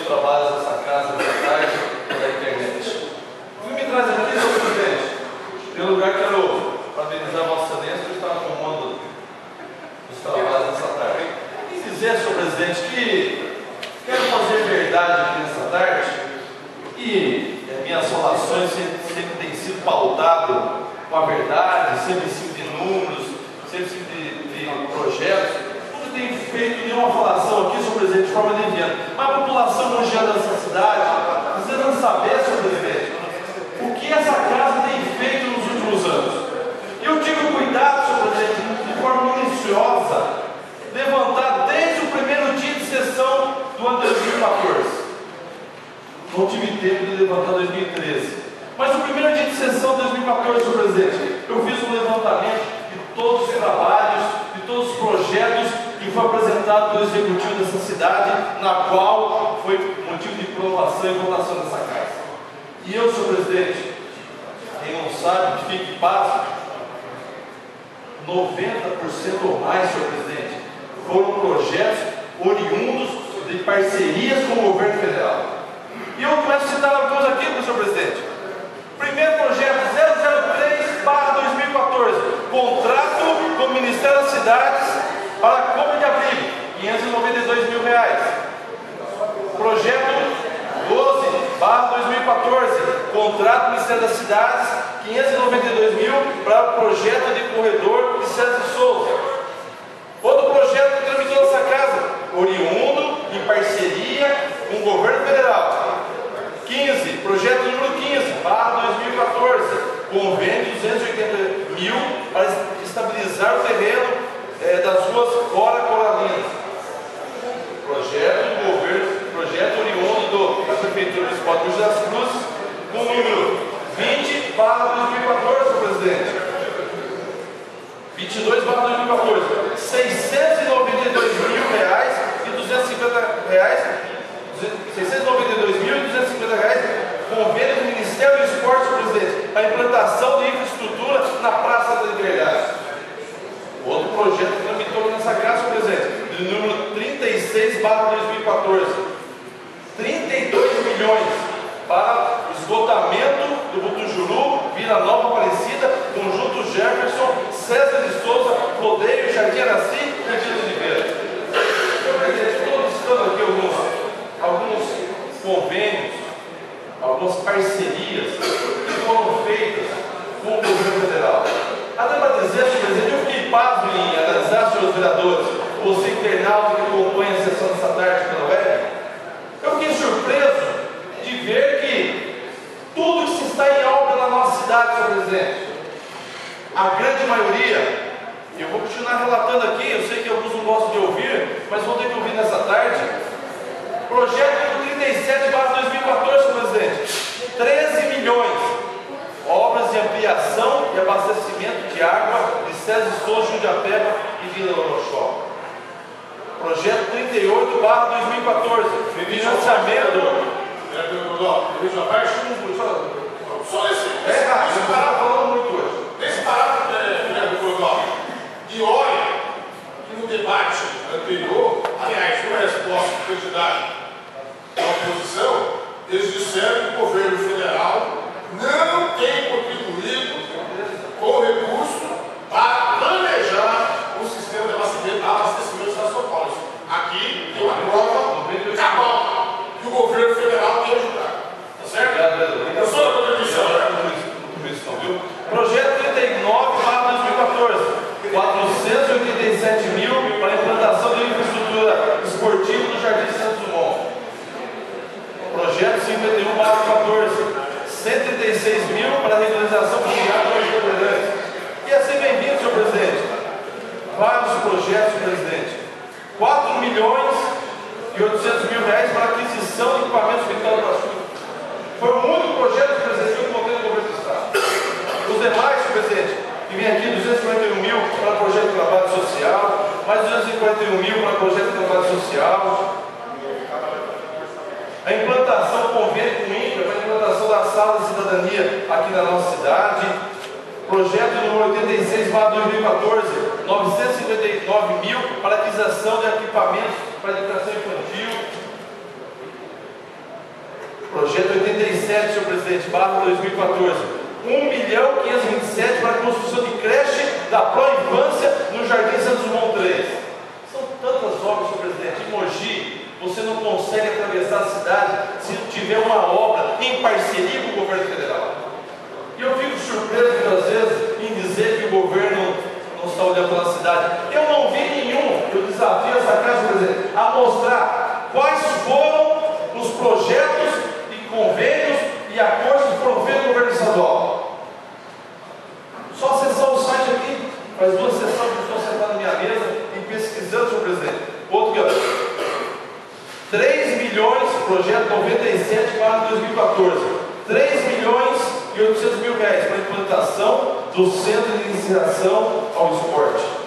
os trabalhos dessa casa da tarde da internet. O que me traz aqui, senhor presidente? Em primeiro lugar, quero parabenizar a Vossa Excelência por estar no comando dos trabalhos dessa tarde. E dizer, senhor presidente, que quero fazer verdade aqui nessa tarde e minhas relações sempre têm sido pautado com a verdade, sempre em cima de números, sempre em cima de projetos. Tem feito nenhuma falação aqui, senhor presidente, de forma leviana. Mas a população mongiana dessa cidade precisa saber, senhor presidente, o que essa casa tem feito nos últimos anos. Eu tive o cuidado, senhor presidente, de forma minuciosa, levantar desde o primeiro dia de sessão do ano 2014. Não tive tempo de levantar 2013. Mas no primeiro dia de sessão de 2014, senhor presidente, eu fiz um levantamento de todos os trabalhos, de todos os projetos que foi apresentado pelo executivo dessa cidade, na qual foi motivo de aprovação e votação dessa casa. E eu, senhor presidente, quem não sabe, que fique pasmo, 90% ou mais, senhor presidente, foram projetos oriundos de parcerias com o governo federal. E eu começo a citar alguns aqui, senhor presidente. Primeiro projeto 003/2014, contrato com o Ministério das Cidades para a compra de abrigo, R$592 mil. Projeto 12/2014, contrato do Ministério das Cidades, R$592 mil para o projeto de corredor de César de Souza. Outro projeto que tramitou nessa casa, oriundo em parceria com o governo federal. 15, projeto número 15/2014, convênio de R$280 mil para estabilizar o terreno das ruas Cora Coralinas. Projeto do governo, projeto oriundo da Prefeitura Municipal de Mogi das Cruzes, com o número 20/2014, senhor presidente. 22/2014, R$692 mil e R$692.250, convênio do Ministério do Esporte, senhor presidente, a implantação de infraestrutura na Praça da Liberdade. Outro projeto que tramitou nessa casa, senhor presidente, de número 36/2014, 32 milhões para esgotamento do Butujuru, Vila Nova Aparecida, Conjunto Jefferson, César de Souza, Rodeio, Jardim Araci e Vila Oliveira. Senhor presidente, estou listando aqui alguns convênios, algumas parcerias que foram feitas com o governo federal. Até para dizer, senhor presidente, eu fiquei pasmo em analisar, senhores vereadores, você internauta que acompanha a sessão dessa tarde pela web, eu fiquei surpreso de ver que tudo que se está em obra na nossa cidade, senhor presidente, a grande maioria, eu vou continuar relatando aqui, eu sei que alguns não gostam de ouvir, mas vão ter que ouvir nessa tarde. Projeto 37/2014, senhor presidente, 13 milhões, obras de ampliação e abastecimento de água de César de Souza, Jundiapeba e Vila Orochó. Projeto 38/2014, financiamento. Só esse. Esse parágrafo falando muito hoje. Nesse parágrafo, e olha que no debate anterior, aliás, uma resposta do candidato da oposição, eles disseram que o governo federal não tem contribuído com recurso para planejar o sistema de abastecimento da São Paulo. Aqui tem uma prova cabal que o governo federal tem ajudado. Tá certo? Eu sou da contribuição, né? Projeto 39/2014, 487 mil para a implantação de infraestrutura esportiva no Jardim Santos Dumont. Projeto 51/14, 136 mil para a regularização fundiária dos bandeirantes. E assim bem-vindo, senhor presidente. Vários projetos, senhor presidente. 4.800.000 para aquisição de equipamentos militares do Brasil. Foi o único projeto, senhor presidente, que eu encontrei no governo do Estado. Os demais, senhor presidente, que vem aqui 251 mil para projeto de trabalho social, mais 251 mil para projeto de trabalho social. A implantação do convênio com o INCRA para a implantação da sala de cidadania aqui na nossa cidade. Projeto número 86/2014, 959 mil para aquisição de equipamentos para a educação infantil. Projeto 87, senhor presidente, barra 2014. 1.527 para a construção de creche da pró-infância no Jardim Santos Dumont 3. São tantas obras, senhor presidente. Em Mogi, você não consegue atravessar a cidade se não tiver uma obra em parceria com o governo federal. E eu fico surpreso muitas vezes em dizer que o governo não está olhando pela cidade. Eu não vi nenhum. Eu desafio essa casa, senhor presidente, a mostrar quais foram os projetos e convênios e acordos que foram feitos no governo estadual. Só acessar o site aqui, faz 2 sessões que eu estou sentado na minha mesa e pesquisando, senhor presidente. Outro que 3 milhões, projeto 97 para 2014, 3 milhões e 800 mil reais para a implantação do Centro de Iniciação ao Esporte.